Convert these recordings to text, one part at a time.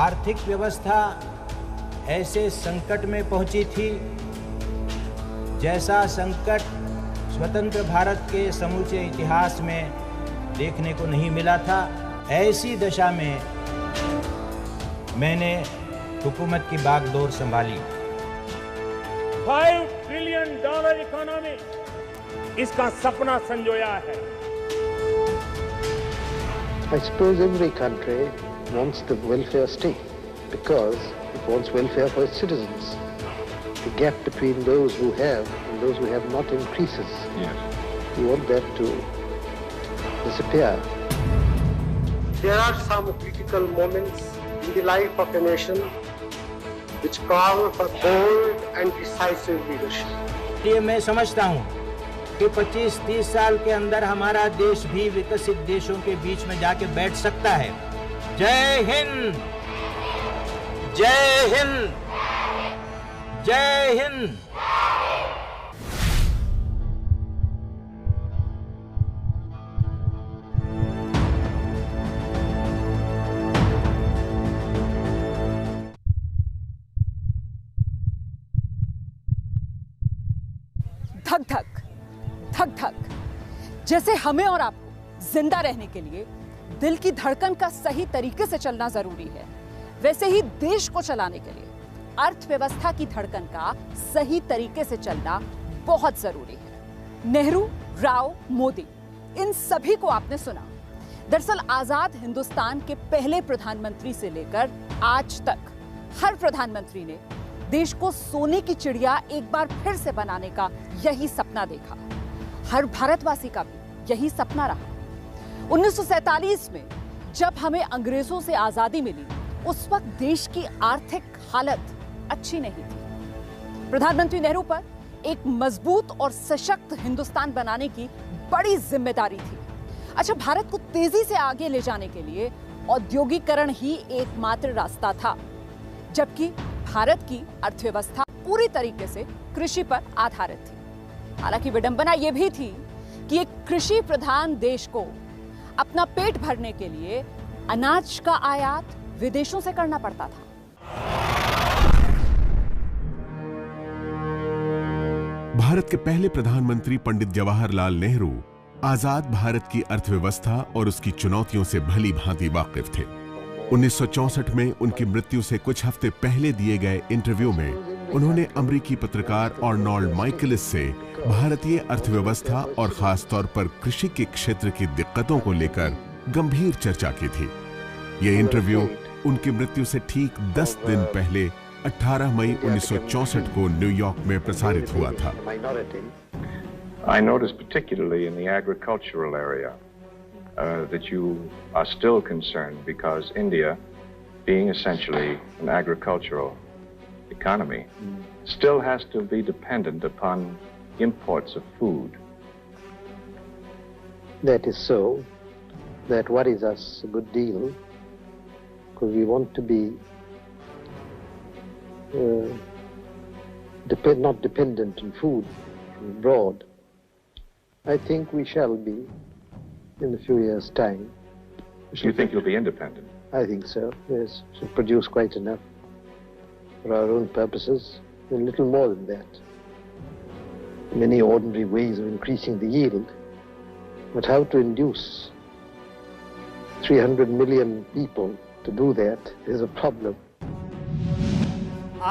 आर्थिक व्यवस्था ऐसे संकट में पहुंची थी जैसा संकट स्वतंत्र भारत के समूचे इतिहास में देखने को नहीं मिला था। ऐसी दशा में मैंने हुकूमत की बागडोर संभाली। $5 ट्रिलियन इकोनॉमी, इसका सपना संजोया है। I suppose every country wants the welfare state because it wants welfare for its citizens. The gap between those who have and those who have not increases. Yes. You want that to disappear. There are some critical moments in the life of a nation which call for bold and decisive leadership. ये मैं समझता हूँ कि 25-30 साल के अंदर हमारा देश भी विकसित देशों के बीच में जाके बैठ सकता है। जय हिंद, जय हिंद, जय हिंद। धक धक धक धक, जैसे हमें और आपको जिंदा रहने के लिए दिल की धड़कन का सही तरीके से चलना जरूरी है, वैसे ही देश को चलाने के लिए अर्थव्यवस्था की धड़कन का सही तरीके से चलना बहुत जरूरी है। नेहरू, राव, मोदी, इन सभी को आपने सुना। दरअसल आजाद हिंदुस्तान के पहले प्रधानमंत्री से लेकर आज तक हर प्रधानमंत्री ने देश को सोने की चिड़िया एक बार फिर से बनाने का यही सपना देखा। हर भारतवासी का भी यही सपना रहा। 1947 में जब हमें अंग्रेजों से आजादी मिली, उस वक्त देश की आर्थिक हालत अच्छी नहीं थी। प्रधानमंत्री नेहरू पर एक मजबूत और सशक्त हिंदुस्तान बनाने की बड़ी जिम्मेदारी थी। अच्छा, भारत को तेजी से आगे ले जाने के लिए औद्योगिकरण ही एकमात्र रास्ता था, जबकि भारत की अर्थव्यवस्था पूरी तरीके से कृषि पर आधारित थी। हालांकि विडंबना यह भी थी कि एक कृषि प्रधान देश को अपना पेट भरने के लिए अनाज का आयात विदेशों से करना पड़ता था। भारत के पहले प्रधानमंत्री पंडित जवाहरलाल नेहरू आजाद भारत की अर्थव्यवस्था और उसकी चुनौतियों से भली भांति वाकिफ थे। 1964 में उनकी मृत्यु से कुछ हफ्ते पहले दिए गए इंटरव्यू में उन्होंने अमेरिकी पत्रकार आर्नोल्ड माइकलिस से भारतीय अर्थव्यवस्था और खास तौर पर कृषि के क्षेत्र की दिक्कतों को लेकर गंभीर चर्चा की थी। यह इंटरव्यू उनकी मृत्यु से ठीक 10 दिन पहले 18 मई 1964 को न्यूयॉर्क में प्रसारित हुआ था। I noticed particularly in the agricultural area that you are still concerned because India, being essentially an agricultural economy, still has to be dependent upon imports of food. That is so. That worries us a good deal because we want to be not dependent on food from abroad. I think we shall be in a few years' time. You think you'll be independent? I think so, yes. Should produce quite enough for our own purposes, a little more than that. Many ordinary ways of increasing the yield, but how to induce 300 million people to do that is a problem.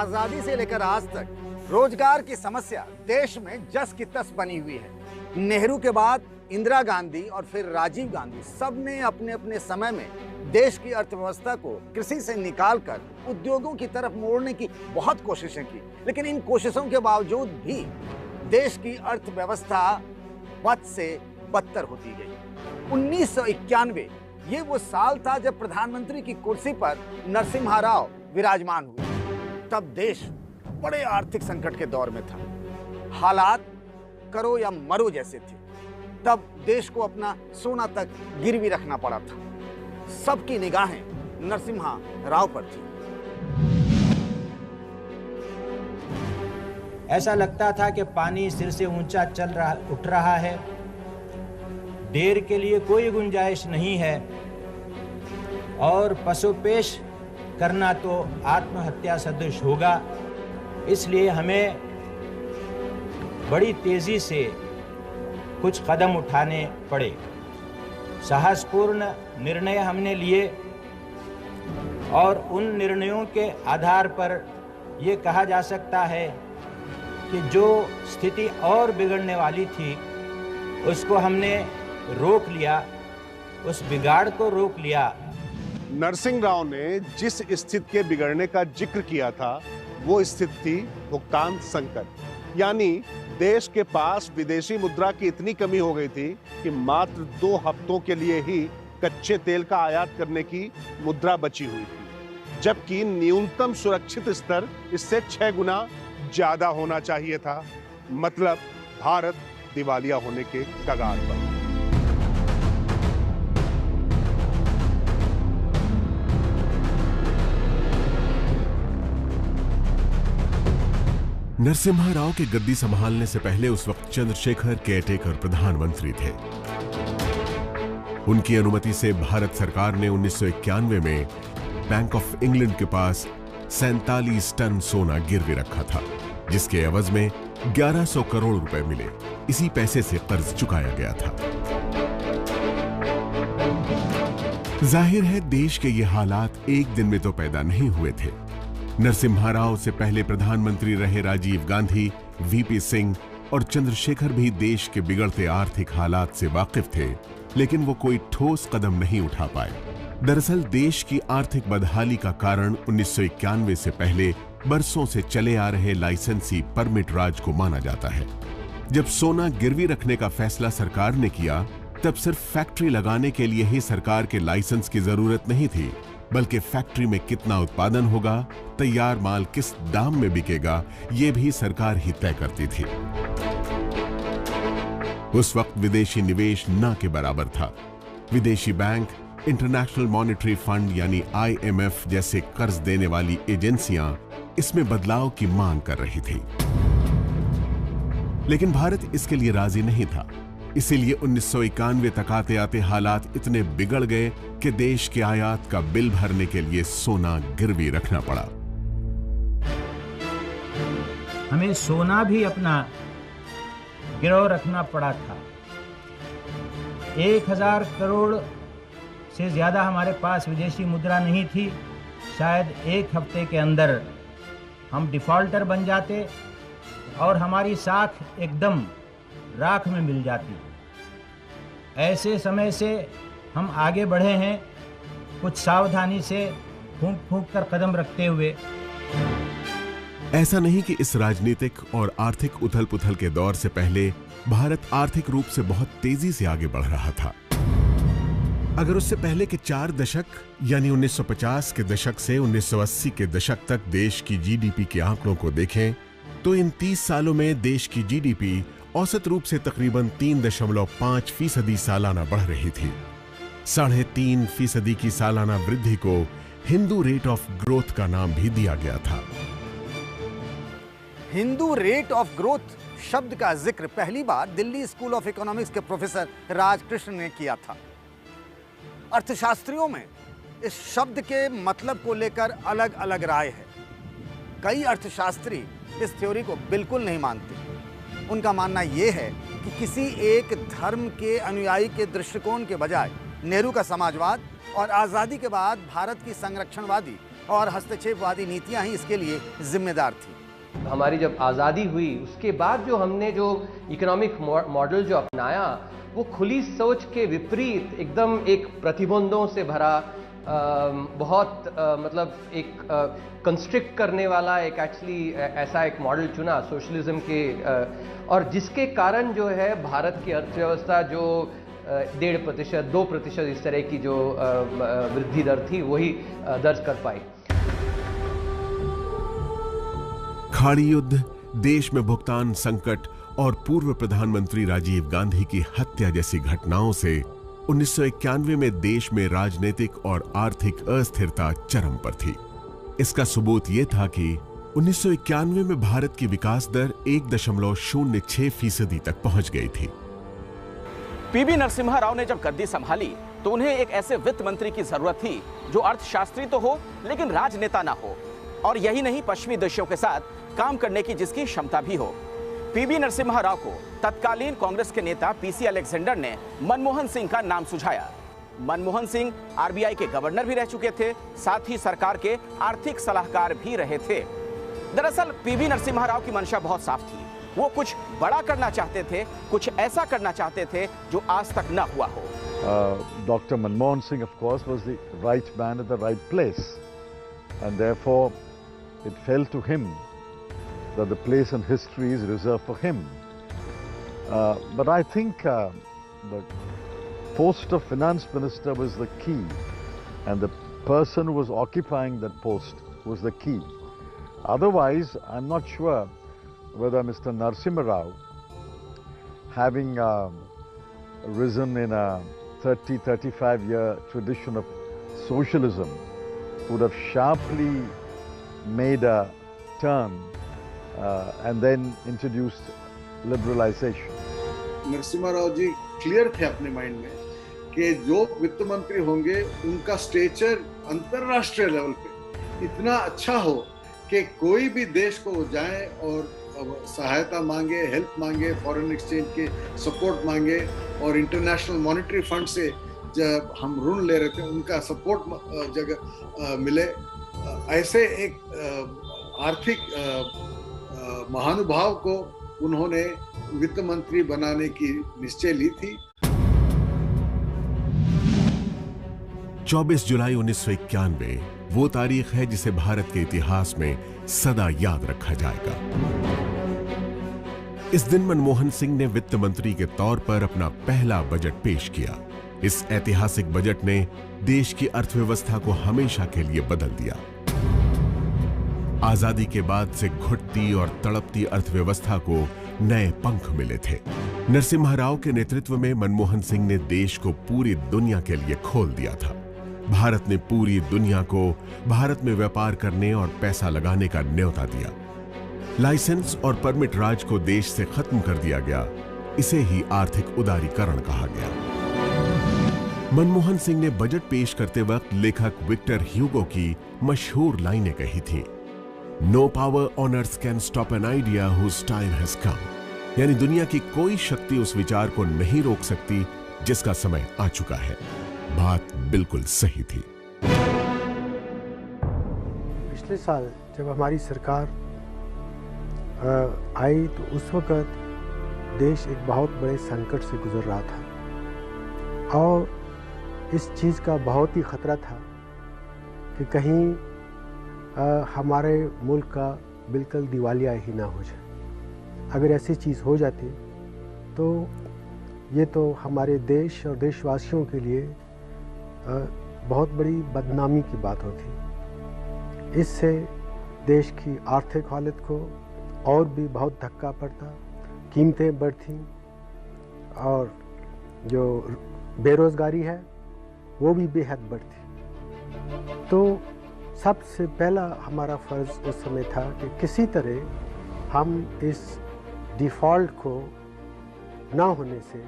आजादी से लेकर आज तक रोजगार की समस्या देश में जस की तस बनी हुई है। नेहरू के बाद इंदिरा गांधी और फिर राजीव गांधी सबने अपने अपने समय में देश की अर्थव्यवस्था को कृषि से निकालकर उद्योगों की तरफ मोड़ने की बहुत कोशिशें की, लेकिन इन कोशिशों के बावजूद भी देश की अर्थव्यवस्था बद से बदतर होती गई। 1991 ये वो साल था जब प्रधानमंत्री की कुर्सी पर नरसिम्हा राव विराजमान हुए। तब देश बड़े आर्थिक संकट के दौर में था। हालात करो या मरो जैसे थे। तब देश को अपना सोना तक गिरवी रखना पड़ा था। सबकी निगाहें नरसिम्हा राव पर थी। ऐसा लगता था कि पानी सिर से ऊंचा उठ रहा है, देर के लिए कोई गुंजाइश नहीं है और पसोपेश करना तो आत्महत्या सदृश होगा। इसलिए हमें बड़ी तेजी से कुछ कदम उठाने पड़े। साहसपूर्ण निर्णय हमने लिए और उन निर्णयों के आधार पर ये कहा जा सकता है कि जो स्थिति और बिगड़ने वाली थी उसको हमने रोक लिया, उस बिगाड़ को रोक लिया। नरसिंह राव ने जिस स्थिति के बिगड़ने का जिक्र किया था वो स्थिति थी भुगतान संकट। यानी देश के पास विदेशी मुद्रा की इतनी कमी हो गई थी कि मात्र 2 हफ्तों के लिए ही कच्चे तेल का आयात करने की मुद्रा बची हुई थी, जबकि न्यूनतम सुरक्षित स्तर इससे 6 गुना ज्यादा होना चाहिए था। मतलब भारत दिवालिया होने के कगार पर। नरसिम्हा राव के गद्दी संभालने से पहले उस वक्त चंद्रशेखर केयरटेकर प्रधानमंत्री थे। उनकी अनुमति से भारत सरकार ने 1991 में बैंक ऑफ इंग्लैंड के पास 47 टन सोना गिरवी रखा था, जिसके एवज में 1100 करोड़ रुपए मिले। इसी पैसे से कर्ज चुकाया गया था। जाहिर है देश के ये हालात एक दिन में तो पैदा नहीं हुए थे। नरसिम्हा राव से पहले प्रधानमंत्री रहे राजीव गांधी, वीपी सिंह और चंद्रशेखर भी देश के बिगड़ते आर्थिक हालात से वाकिफ थे, लेकिन वो कोई ठोस कदम नहीं उठा पाए। दरअसल देश की आर्थिक बदहाली का कारण 1991 से पहले बरसों से चले आ रहे लाइसेंसी परमिट राज को माना जाता है। जब सोना गिरवी रखने का फैसला सरकार ने किया, तब सिर्फ फैक्ट्री लगाने के लिए ही सरकार के लाइसेंस की जरूरत नहीं थी, बल्कि फैक्ट्री में कितना उत्पादन होगा, तैयार माल किस दाम में बिकेगा, यह भी सरकार ही तय करती थी। उस वक्त विदेशी निवेश ना के बराबर था। विदेशी बैंक, इंटरनेशनल मॉनेटरी फंड यानी IMF जैसे कर्ज देने वाली एजेंसियां इसमें बदलाव की मांग कर रही थी, लेकिन भारत इसके लिए राजी नहीं था। इसीलिए 1991 तक आते आते हालात इतने बिगड़ गए कि देश के आयात का बिल भरने के लिए सोना गिरवी रखना पड़ा। हमें सोना भी अपना गिरव रखना पड़ा था। 1000 करोड़ से ज्यादा हमारे पास विदेशी मुद्रा नहीं थी। शायद 1 हफ्ते के अंदर हम डिफॉल्टर बन जाते और हमारी साख एकदम राख में मिल जाती। ऐसे समय से हम आगे बढ़े हैं, कुछ सावधानी से फूंक फूंक कर कदम रखते हुए। ऐसा नहीं कि इस राजनीतिक और आर्थिक उथल पुथल के दौर से पहले भारत आर्थिक रूप से बहुत तेजी से आगे बढ़ रहा था। अगर उससे पहले के 4 दशक यानी 1950 के दशक से 1980 के दशक तक देश की GDP के आंकड़ों को देखें, तो इन 30 सालों में देश की GDP औसत रूप से तकरीबन 3.5% सालाना बढ़ रही थी। 3.5% की सालाना वृद्धि को हिंदू रेट ऑफ ग्रोथ का नाम भी दिया गया था। हिंदू रेट ऑफ ग्रोथ शब्द का जिक्र पहली बार दिल्ली स्कूल ऑफ इकोनॉमिक्स के प्रोफेसर राजकृष्ण ने किया था। अर्थशास्त्रियों में इस शब्द के मतलब को लेकर अलग अलग राय है। कई अर्थशास्त्री इस थ्योरी को बिल्कुल नहीं मानते। उनका मानना यह है कि किसी एक धर्म के अनुयायी के दृष्टिकोण के बजाय नेहरू का समाजवाद और आज़ादी के बाद भारत की संरक्षणवादी और हस्तक्षेपवादी नीतियां ही इसके लिए जिम्मेदार थी। हमारी जब आज़ादी हुई उसके बाद जो हमने जो इकोनॉमिक मॉडल जो अपनाया वो खुली सोच के विपरीत एकदम एक प्रतिबंधों से भरा बहुत मतलब एक कंस्ट्रिक्ट करने वाला एक एक्चुअली ऐसा एक मॉडल चुना सोशलिज्म के और जिसके कारण जो है भारत की अर्थव्यवस्था जो 1.5%, 2% इस तरह की जो वृद्धि दर थी वही दर्ज कर पाई। खाड़ी युद्ध, देश में भुगतान संकट और पूर्व प्रधानमंत्री राजीव गांधी की हत्या जैसी घटनाओं से 1991 में देश में राजनीतिक और आर्थिक अस्थिरता चरम पर थी। इसका सबूत यह था कि 1991 में भारत की विकास दर 1.06% तक पहुंच गई थी। पीवी नरसिम्हा राव ने जब गद्दी संभाली तो उन्हें एक ऐसे वित्त मंत्री की जरूरत थी जो अर्थशास्त्री तो हो लेकिन राजनेता ना हो, और यही नहीं पश्चिमी देशों के साथ काम करने की जिसकी क्षमता भी हो। पीवी नरसिम्हा राव को तत्कालीन कांग्रेस के नेता पीसी अलेक्जेंडर ने मनमोहन सिंह का नाम सुझाया। मनमोहन सिंह आरबीआई के गवर्नर भी रह चुके थे, साथ ही सरकार के आर्थिक सलाहकार भी रहे थे। दरअसल पीवी नरसिम्हा राव की मंशा बहुत साफ थी। वो कुछ बड़ा करना चाहते थे, कुछ ऐसा करना चाहते थे जो आज तक न हुआ हो। Dr. Manmohan Singh, of course, was the right man at the right place, and therefore it fell to him that the place in history is reserved for him. But I think the post of finance minister was the key, and the person who was occupying that post was the key. Otherwise, I'm not sure whether Mr. Narasimha Rao, having risen in a 30-35-year tradition of socialism, would have sharply made a turn and then introduced liberalization. Narasimha Rao ji clear थे अपने mind में कि जो वित्त मंत्री होंगे उनका stretcher अंतरराष्ट्रीय लेवल पे इतना अच्छा हो कि कोई भी देश को जाए और सहायता मांगे, हेल्प मांगे, फॉरेन एक्सचेंज के सपोर्ट मांगे, और इंटरनेशनल मॉनेटरी फंड से जब हम ऋण ले रहे थे उनका सपोर्ट जगह मिले। ऐसे एक आर्थिक महानुभाव को उन्होंने वित्त मंत्री बनाने की निश्चय ली थी। 24 जुलाई 1991 वो तारीख है जिसे भारत के इतिहास में सदा याद रखा जाएगा। इस दिन मनमोहन सिंह ने वित्त मंत्री के तौर पर अपना पहला बजट पेश किया। इस ऐतिहासिक बजट ने देश की अर्थव्यवस्था को हमेशा के लिए बदल दिया। आजादी के बाद से घुटती और तड़पती अर्थव्यवस्था को नए पंख मिले थे। नरसिम्हा राव के नेतृत्व में मनमोहन सिंह ने देश को पूरी दुनिया के लिए खोल दिया था। भारत ने पूरी दुनिया को भारत में व्यापार करने और पैसा लगाने का न्योता दिया। लाइसेंस और परमिट राज को देश से खत्म कर दिया गया। इसे ही आर्थिक उदारीकरण कहा गया। मनमोहन सिंह ने बजट पेश करते वक्त लेखक विक्टर ह्यूगो की मशहूर लाइनें कही थी, no power on earth can stop an idea whose time has come, यानी दुनिया की कोई शक्ति उस विचार को नहीं रोक सकती जिसका समय आ चुका है। बात बिल्कुल सही थी। पिछले साल जब हमारी सरकार आई तो उस वक़्त देश एक बहुत बड़े संकट से गुजर रहा था, और इस चीज़ का बहुत ही ख़तरा था कि कहीं हमारे मुल्क का बिल्कुल दिवालिया ही ना हो जाए। अगर ऐसी चीज़ हो जाती तो ये तो हमारे देश और देशवासियों के लिए बहुत बड़ी बदनामी की बात होती। इससे देश की आर्थिक हालत को और भी बहुत धक्का पड़ता, कीमतें बढ़ती, और जो बेरोज़गारी है वो भी बेहद बढ़ती। तो सबसे पहला हमारा फ़र्ज़ उस समय था कि किसी तरह हम इस डिफ़ॉल्ट को ना होने से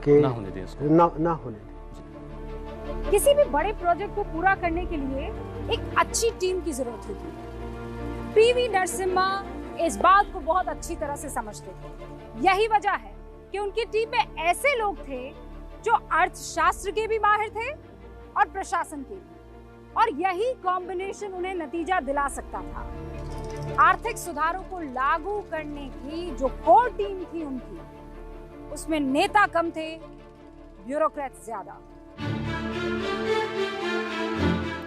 ना होने दें इसको। ना होने दें। किसी भी बड़े प्रोजेक्ट को पूरा करने के लिए एक अच्छी टीम की जरूरत होती है। पीवी नरसिम्हा इस बात को बहुत अच्छी तरह से समझते थे। यही वजह है कि उनकी टीम में ऐसे लोग थे जो अर्थशास्त्र के भी माहिर थे और प्रशासन के भी, और यही कॉम्बिनेशन उन्हें नतीजा दिला सकता था। आर्थिक सुधारों को लागू करने की जो कोर टीम थी उनकी, उसमें नेता कम थे, ब्यूरोक्रेट ज्यादा।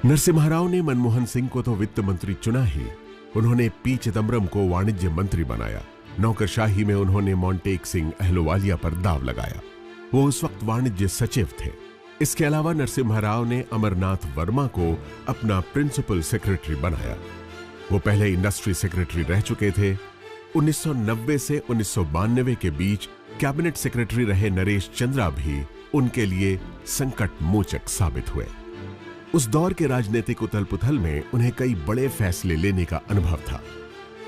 नरसिम्हा राव ने मनमोहन सिंह को तो वित्त मंत्री चुना ही, उन्होंने पी चिदम्बरम को वाणिज्य मंत्री बनाया। नौकरशाही में उन्होंने मोंटेक सिंह अहलुवालिया पर दाव लगाया। वो उस वक्त वाणिज्य सचिव थे। इसके अलावा नरसिम्हा राव ने अमरनाथ वर्मा को अपना प्रिंसिपल सेक्रेटरी बनाया। वो पहले इंडस्ट्री सेक्रेटरी रह चुके थे। 1990 से 1992 के बीच कैबिनेट सेक्रेटरी रहे नरेश चंद्रा भी उनके लिए संकट मोचक साबित हुए। उस दौर के राजनीतिक उथल पुथल में उन्हें कई बड़े फैसले लेने का अनुभव था।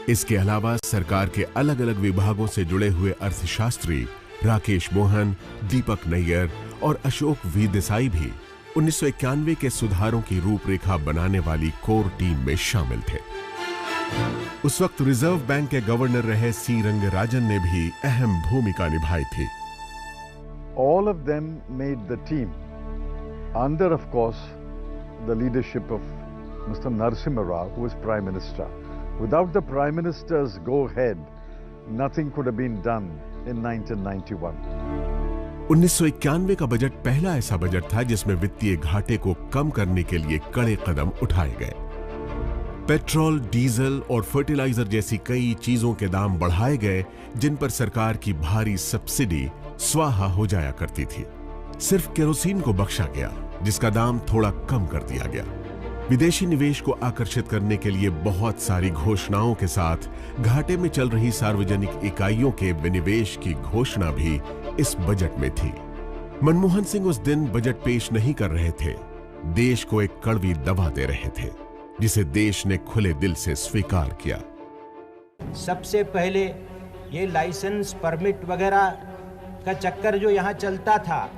इसके अलावा सरकार के अलग अलग विभागों से जुड़े हुए अर्थशास्त्री राकेश मोहन, दीपक नैयर और अशोक वी देसाई भी 1991 के सुधारों की रूपरेखा बनाने वाली कोर टीम में शामिल थे। उस वक्त रिजर्व बैंक के गवर्नर रहे सी रंगराजन ने भी अहम भूमिका निभाई थी। All of them made the team under, of course, the leadership of Mr. Narasimha Rao, who was Prime Minister. Without the Prime Minister's go-ahead, nothing could have been done in 1991. 1991 का budget पहला ऐसा budget था जिसमें वित्तीय घाटे को कम करने के लिए कड़े कदम उठाए गए। पेट्रोल, डीजल और फर्टिलाइजर जैसी कई चीजों के दाम बढ़ाए गए, जिन पर सरकार की भारी सब्सिडी स्वाहा हो जाया करती थी। सिर्फ केरोसिन को बख्शा गया, जिसका दाम थोड़ा कम कर दिया गया। विदेशी निवेश को आकर्षित करने के लिए बहुत सारी घोषणाओं के साथ घाटे में चल रही सार्वजनिक इकाइयों के विनिवेश की घोषणा भी इस बजट में थी। मनमोहन सिंह उस दिन बजट पेश नहीं कर रहे थे, देश को एक कड़वी दवा दे रहे थे, जिसे देश ने खुले दिल से स्वीकार किया। सबसे पहले ये लाइसेंस, परमिट वगैरह का चक्कर जो यहाँ चलता था,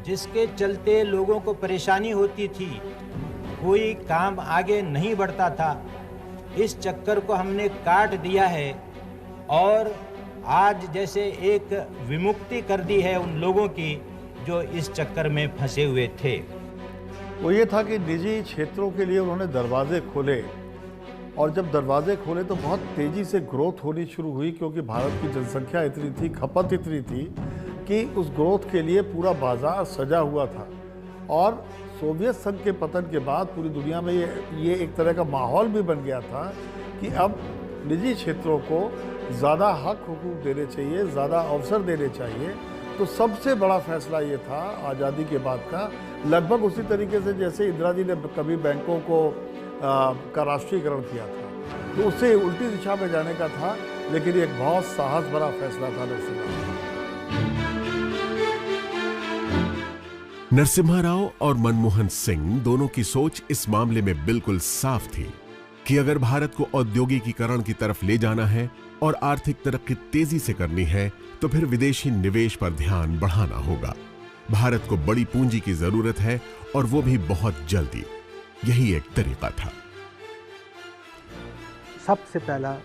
जिसके चलते लोगों को परेशानी होती थी, कोई काम आगे नहीं बढ़ता था, इस चक्कर को हमने काट दिया है और आज जैसे एक विमुक्ति कर दी है उन लोगों की जो इस चक्कर में फंसे हुए थे। वो ये था कि निजी क्षेत्रों के लिए उन्होंने दरवाजे खोले, और जब दरवाजे खोले तो बहुत तेज़ी से ग्रोथ होनी शुरू हुई, क्योंकि भारत की जनसंख्या इतनी थी, खपत इतनी थी कि उस ग्रोथ के लिए पूरा बाजार सजा हुआ था। और सोवियत संघ के पतन के बाद पूरी दुनिया में ये एक तरह का माहौल भी बन गया था कि अब निजी क्षेत्रों को ज़्यादा हक हुकूक देने चाहिए, ज़्यादा अवसर देने चाहिए। तो सबसे बड़ा फैसला ये था आज़ादी के बाद का, लगभग उसी तरीके से जैसे इंदिरा जी ने कभी बैंकों का राष्ट्रीयकरण किया था, तो उससे उल्टी दिशा में जाने का था, लेकिन एक बहुत साहस भरा फैसला था नरसिम्हा राव और मनमोहन सिंह दोनों की सोच इस मामले में बिल्कुल साफ थी कि अगर भारत को औद्योगिकीकरण की तरफ ले जाना है और आर्थिक तरक्की तेजी से करनी है तो फिर विदेशी निवेश पर ध्यान बढ़ाना होगा। भारत को बड़ी पूंजी की जरूरत है और वो भी बहुत जल्दी। यही एक तरीका था। सबसे पहला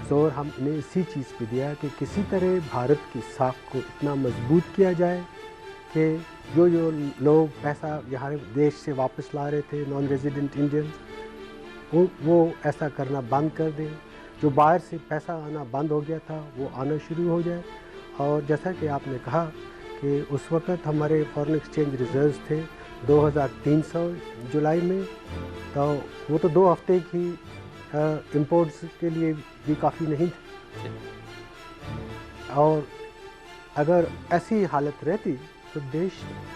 जोर हमने इसी चीज़ पे दिया कि किसी तरह भारत की साख को इतना मजबूत किया जाए कि जो लोग पैसा यहाँ देश से वापस ला रहे थे, नॉन रेजिडेंट इंडियन, वो ऐसा करना बंद कर दें। जो बाहर से पैसा आना बंद हो गया था वो आना शुरू हो जाए। और जैसा कि आपने कहा कि उस वक़्त हमारे फॉरेन एक्सचेंज रिजर्व्स थे 2300 जुलाई में, तो वो तो 2 हफ्ते की इंपोर्ट्स के लिए भी काफ़ी नहीं थे। और अगर ऐसी हालत रहती तो देश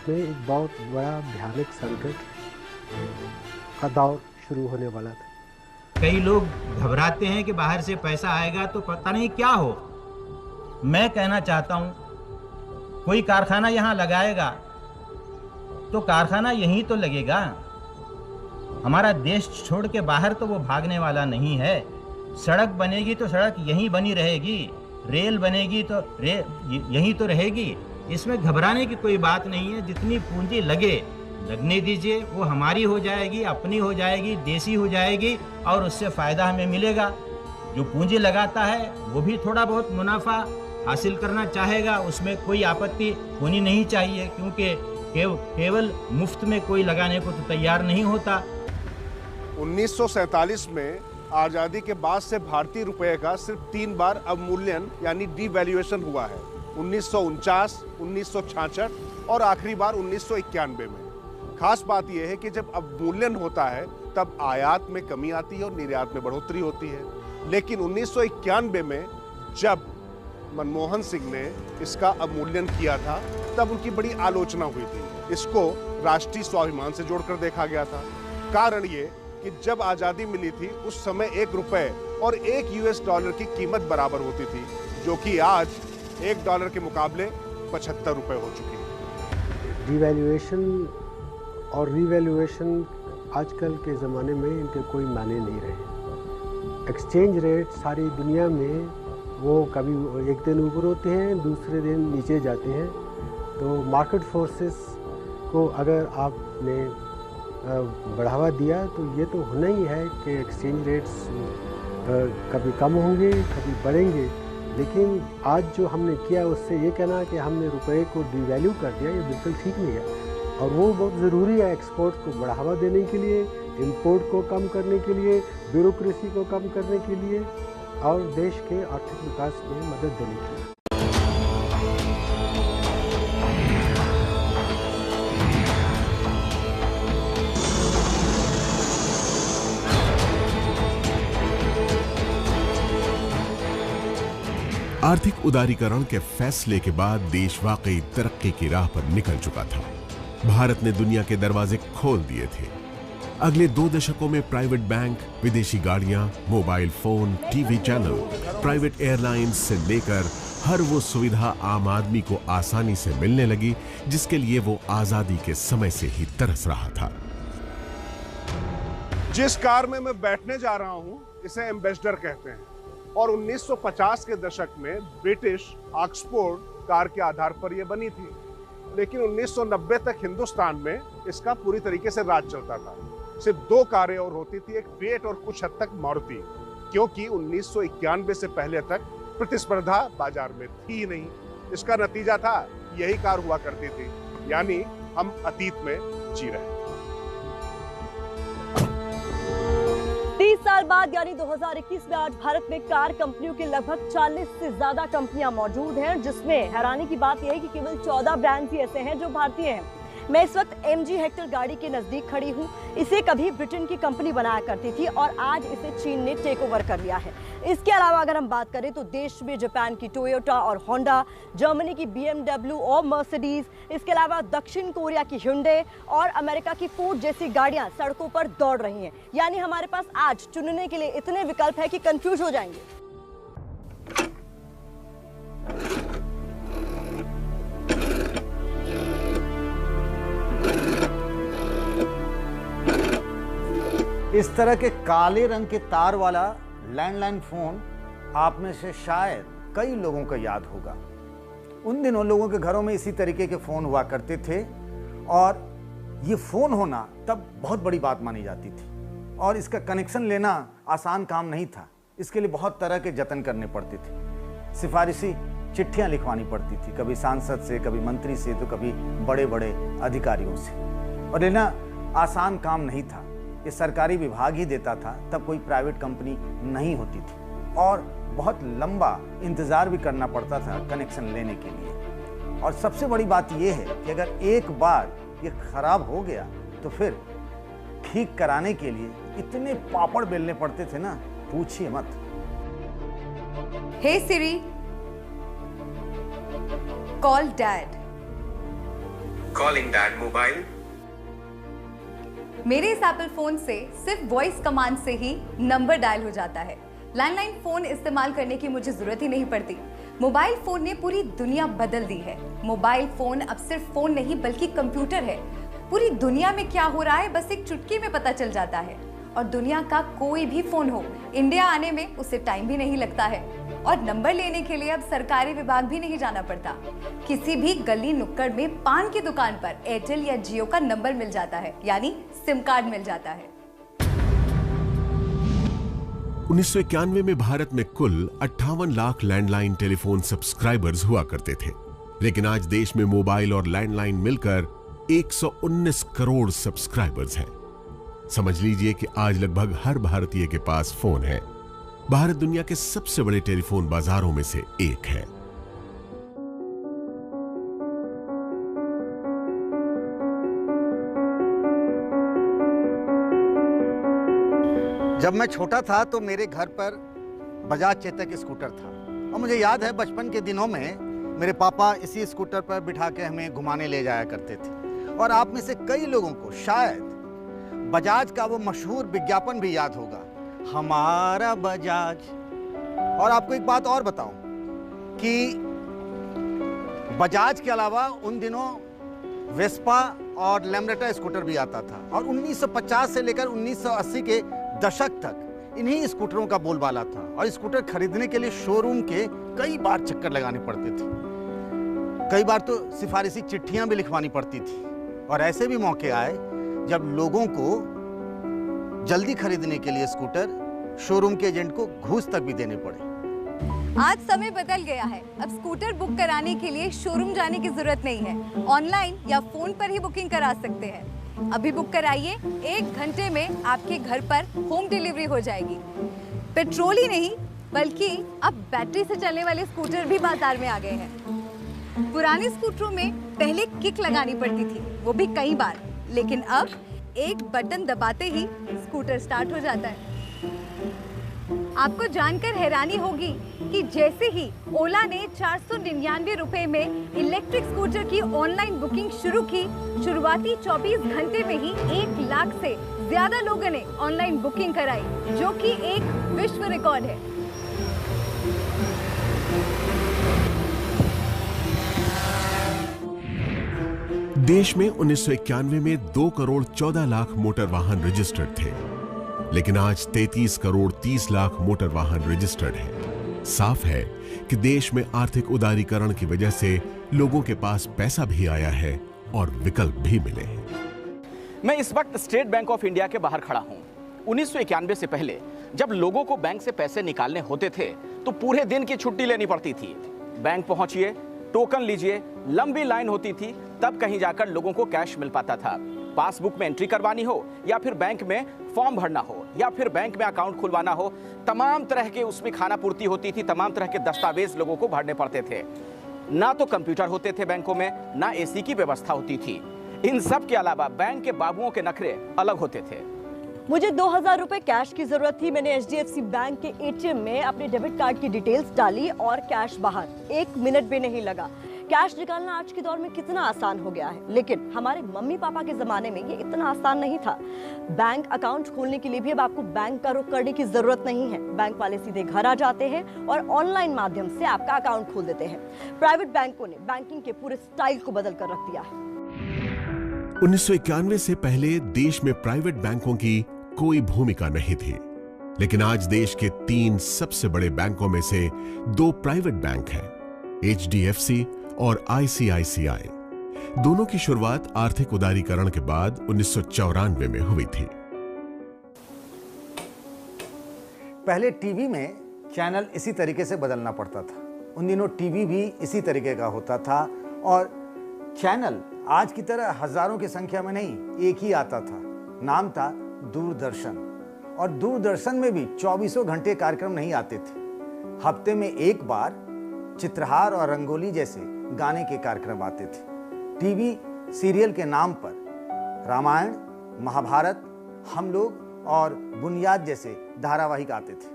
में एक बहुत बड़ा भयानक संकट का दौर शुरू होने वाला था। कई लोग घबराते हैं कि बाहर से पैसा आएगा तो पता नहीं क्या हो। मैं कहना चाहता हूं, कोई कारखाना यहां लगाएगा तो कारखाना यहीं तो लगेगा। हमारा देश छोड़ के बाहर तो वो भागने वाला नहीं है। सड़क बनेगी तो सड़क यहीं बनी रहेगी, रेल बनेगी तो यहीं तो रहेगी। इसमें घबराने की कोई बात नहीं है। जितनी पूंजी लगने दीजिए, वो हमारी हो जाएगी, अपनी हो जाएगी, देसी हो जाएगी और उससे फायदा हमें मिलेगा। जो पूंजी लगाता है वो भी थोड़ा बहुत मुनाफा हासिल करना चाहेगा, उसमें कोई आपत्ति होनी नहीं चाहिए, क्योंकि केवल मुफ्त में कोई लगाने को तो तैयार नहीं होता। 1947 में आज़ादी के बाद से भारतीय रुपए का सिर्फ 3 बार अवमूल्यन यानी डीवैल्यूएशन हुआ है, 1949, 1966 और आखिरी बार 1991 में। खास बात यह है कि जब अवमूल्यन होता है तब आयात में कमी आती है और निर्यात में बढ़ोतरी होती है। लेकिन 1991 में जब मनमोहन सिंह ने इसका अवमूल्यन किया था तब उनकी बड़ी आलोचना हुई थी। इसको राष्ट्रीय स्वाभिमान से जोड़कर देखा गया था। कारण ये कि जब आज़ादी मिली थी उस समय 1 रुपए और 1 US डॉलर की कीमत बराबर होती थी, जो कि आज $1 के मुकाबले 75 रुपए हो चुकी है। डिवैल्यूएशन और रिवैल्यूएशन आजकल के ज़माने में इनके कोई मायने नहीं रहे। एक्सचेंज रेट सारी दुनिया में वो कभी एक दिन ऊपर होते हैं, दूसरे दिन नीचे जाते हैं। तो मार्केट फोर्सेस को अगर आपने बढ़ावा दिया तो ये तो होना ही है कि एक्सचेंज रेट्स कभी कम होंगे, कभी बढ़ेंगे। लेकिन आज जो हमने किया उससे ये कहना कि हमने रुपए को डिवैल्यू कर दिया, ये बिल्कुल ठीक नहीं है। और वो बहुत ज़रूरी है एक्सपोर्ट को बढ़ावा देने के लिए, इंपोर्ट को कम करने के लिए, ब्यूरोक्रेसी को कम करने के लिए और देश के आर्थिक विकास में मदद देने के लिए। आर्थिक उदारीकरण के फैसले के बाद देश वाकई तरक्की की राह पर निकल चुका था। भारत ने दुनिया के दरवाजे खोल दिए थे। अगले 2 दशकों में प्राइवेट बैंक, विदेशी गाड़ियां, mobile phone, TV channel, private airlines से लेकर हर वो सुविधा आम आदमी को आसानी से मिलने लगी जिसके लिए वो आजादी के समय से ही तरस रहा था। जिस कार में मैं बैठने जा रहा हूं इसे एम्बेसडर कहते हैं और 1950 के दशक में ब्रिटिश ऑक्सफोर्ड कार के आधार पर यह बनी थी। लेकिन 1990 तक हिंदुस्तान में इसका पूरी तरीके से राज चलता था। सिर्फ 2 कारें और होती थी, एक फिएट और कुछ हद तक मारुति, क्योंकि 1991 से पहले तक प्रतिस्पर्धा बाजार में थी नहीं। इसका नतीजा था यही कार हुआ करती थी, यानी हम अतीत में जी रहे हैं। 30 साल बाद यानी 2021 में आज भारत में कार कंपनियों की लगभग 40 से ज्यादा कंपनियां मौजूद हैं, जिसमें हैरानी की बात यह है कि केवल 14 ब्रांड्स ही ऐसे हैं जो भारतीय हैं। मैं इस वक्त MG हेक्टर गाड़ी के नजदीक खड़ी हूँ। इसे कभी ब्रिटेन की कंपनी बनाया करती थी और आज इसे चीन ने टेक ओवर कर लिया है। इसके अलावा अगर हम बात करें तो देश में जापान की टोयोटा और होंडा, जर्मनी की BMW और मर्सिडीज, इसके अलावा दक्षिण कोरिया की Hyundai और अमेरिका की फोर्ड जैसी गाड़ियां सड़कों पर दौड़ रही हैं। यानी हमारे पास आज चुनने के लिए इतने विकल्प है कि कंफ्यूज हो जाएंगे। इस तरह के काले रंग के तार वाला लैंडलाइन फोन आप में से शायद कई लोगों को याद होगा। उन दिनों लोगों के घरों में इसी तरीके के फोन हुआ करते थे और ये फोन होना तब बहुत बड़ी बात मानी जाती थी और इसका कनेक्शन लेना आसान काम नहीं था। इसके लिए बहुत तरह के जतन करने पड़ते थे। सिफारिशी चिट्ठियां लिखवानी पड़ती थी, कभी सांसद से, कभी मंत्री से, तो कभी बड़े बड़े अधिकारियों से, और लेना आसान काम नहीं था। ये सरकारी विभाग ही देता था, तब कोई प्राइवेट कंपनी नहीं होती थी और बहुत लंबा इंतजार भी करना पड़ता था कनेक्शन लेने के लिए। और सबसे बड़ी बात यह है कि अगर एक बार ये खराब हो गया तो फिर ठीक कराने के लिए इतने पापड़ बेलने पड़ते थे ना, पूछिए मत। Hey Siri, call Dad. Calling Dad mobile. मेरे इस एप्पल फोन से सिर्फ वॉइस कमांड से ही नंबर डायल हो जाता है। लैंडलाइन फोन इस्तेमाल करने की मुझे जरूरत ही नहीं पड़ती। मोबाइल फोन ने पूरी दुनिया बदल दी है। मोबाइल फोन अब सिर्फ फोन नहीं बल्कि कंप्यूटर है। पूरी दुनिया में क्या हो रहा है बस एक चुटकी में पता चल जाता है। और दुनिया का कोई भी फोन हो, इंडिया आने में उसे टाइम भी नहीं लगता है। और नंबर लेने के लिए अब सरकारी विभाग भी नहीं जाना पड़ता। किसी भी गली नुक्कड़ में पान की दुकान पर एयरटेल या जियो का नंबर मिल जाता है, यानी सिम कार्ड मिल जाता है। 1991 में भारत में कुल 58 लाख लैंडलाइन टेलीफोन सब्सक्राइबर्स हुआ करते थे, लेकिन आज देश में मोबाइल और लैंडलाइन मिलकर 119 करोड़ सब्सक्राइबर्स हैं। समझ लीजिए कि आज लगभग हर भारतीय के पास फोन है। भारत दुनिया के सबसे बड़े टेलीफोन बाजारों में से एक है। जब मैं छोटा था तो मेरे घर पर बजाज चेतक स्कूटर था और मुझे याद है बचपन के दिनों में मेरे पापा इसी स्कूटर पर बिठा के हमें घुमाने ले जाया करते थे। और आप में से कई लोगों को शायद बजाज का वो मशहूर विज्ञापन भी याद होगा, हमारा बजाज। और आपको एक बात और बताऊं कि बजाज के अलावा उन दिनों वेस्पा और लैम्ब्रेटा स्कूटर भी आता था। और 1950 से लेकर 1980 के दशक तक इन्हीं स्कूटरों का बोलबाला था और स्कूटर खरीदने के लिए शोरूम के कई बार चक्कर लगाने पड़ते थे। कई बार तो सिफारिशी चिट्ठियां भी लिखवानी पड़ती थी और ऐसे भी मौके आए जब लोगों को जल्दी खरीदने के लिए स्कूटर शोरूम के एजेंट को घूस तक भी देने पड़े। आज समय बदल गया है। अब स्कूटर बुक कराने के लिए शोरूम जाने की जरूरत नहीं है, ऑनलाइन या फोन पर ही बुकिंग करा सकते हैं। अभी बुक कराइए, 1 घंटे में आपके घर पर होम डिलीवरी हो जाएगी। पेट्रोल ही नहीं बल्कि अब बैटरी से चलने वाले स्कूटर भी बाजार में आ गए हैं। पुराने स्कूटरों में पहले किक लगानी पड़ती थी, वो भी कई बार, लेकिन अब एक बटन दबाते ही स्कूटर स्टार्ट हो जाता है। आपको जानकर हैरानी होगी कि जैसे ही ओला ने 499 रुपए में इलेक्ट्रिक स्कूटर की ऑनलाइन बुकिंग शुरू की, शुरुआती 24 घंटे में ही 1 लाख से ज्यादा लोगों ने ऑनलाइन बुकिंग कराई, जो कि एक विश्व रिकॉर्ड है। देश में 1991 में 2 करोड़ 14 लाख मोटर वाहन रजिस्टर्ड थे, लेकिन आज 33 करोड़ 30 लाख मोटर वाहन रजिस्टर्ड हैं। साफ है कि देश में आर्थिक उदारीकरण की वजह से लोगों के पास पैसा भी आया है और विकल्प भी मिले हैं। मैं इस वक्त स्टेट बैंक ऑफ इंडिया के बाहर खड़ा हूं। 1991 से पहले जब लोगों को बैंक से पैसे निकालने होते थे तो पूरे दिन की छुट्टी लेनी पड़ती थी। बैंक पहुंचिए, टोकन लीजिए, लंबी लाइन होती थी, तब कहीं जाकर लोगों को कैश मिल पाता था। पासबुक में एंट्री करवानी हो या फिर बैंक में फॉर्म भरना हो या फिर बैंक में अकाउंट खुलवाना हो, तमाम तरह के उसमें खाना पूर्ति होती थी, तमाम तरह के दस्तावेज लोगों को भरने पड़ते थे। ना तो कंप्यूटर होते थे बैंकों में, ना एसी की व्यवस्था होती थी। इन सब के अलावा बैंक के बाबुओं के नखरे अलग होते थे। मुझे 2000 रुपए कैश की जरूरत थी। मैंने HDFC बैंक के ATM में अपने डेबिट कार्ड की डिटेल्स डाली और कैश बाहर। 1 मिनट भी नहीं लगा। कैश निकालना आज के दौर में कितना आसान हो गया है, लेकिन हमारे मम्मी पापा के जमाने में ये इतना आसान नहीं था। बैंक अकाउंट खोलने के लिए भी अब आपको बैंक का रुख करने की जरूरत नहीं है। बैंक वाले सीधे घर आ जाते हैं और ऑनलाइन माध्यम से आपका अकाउंट खोल देते हैं। प्राइवेट बैंकों ने बैंकिंग के पूरे स्टाइल को बदल कर रख दिया है। 1991 से पहले देश में प्राइवेट बैंकों की कोई भूमिका नहीं थी, लेकिन आज देश के 3 सबसे बड़े बैंकों में से 2 प्राइवेट बैंक हैं, HDFC और ICICI। दोनों की शुरुआत आर्थिक उदारीकरण के बाद 1994 में हुई थी। पहले टीवी में चैनल इसी तरीके से बदलना पड़ता था। उन दिनों टीवी भी इसी तरीके का होता था और चैनल आज की तरह हजारों की संख्या में नहीं, एक ही आता था। नाम था दूरदर्शन। और दूरदर्शन में भी 24 घंटे कार्यक्रम नहीं आते थे। हफ्ते में एक बार चित्रहार और रंगोली जैसे गाने के कार्यक्रम आते थे। टीवी सीरियल के नाम पर रामायण, महाभारत, हम लोग और बुनियाद जैसे धारावाहिक आते थे।